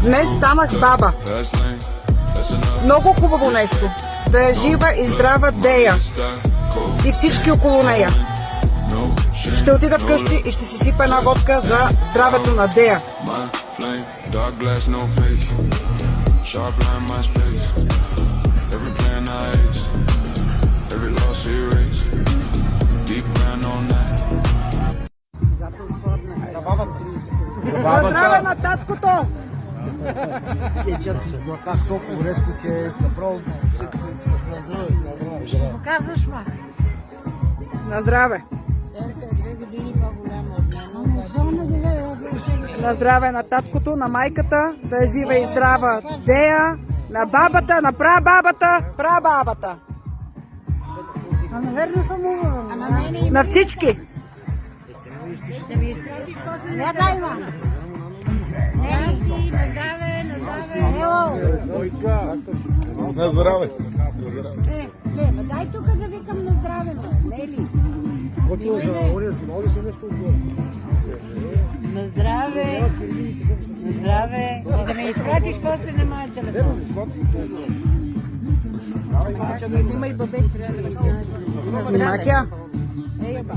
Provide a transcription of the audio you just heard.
Днес станах баба. Много хубаво нещо. Да е жива и здрава Дея. И всички около нея. Ще отида вкъщи и ще си сипа една водка за здравето на Дея. На здраве на таткото! Как толкова резко, че направо на здраве. Ще показваш, ма. На здраве! Ерка е 2 години по-голяма от мен. На здраве на таткото, на майката, да е жива и здрава Дея, на бабата, на прабабата, прабабата. Ама верно съм умрала. На всички! Да ми изпратиш после. Не дай, ма. Нелики, на здраве, на здраве. На здраве. Ма дай тук да викам на здраве, ма. Нели. На здраве. На здраве. И да ме изпратиш после на моя телефон. Снимай бабе, трябва да ме снимах я. Ей, ба.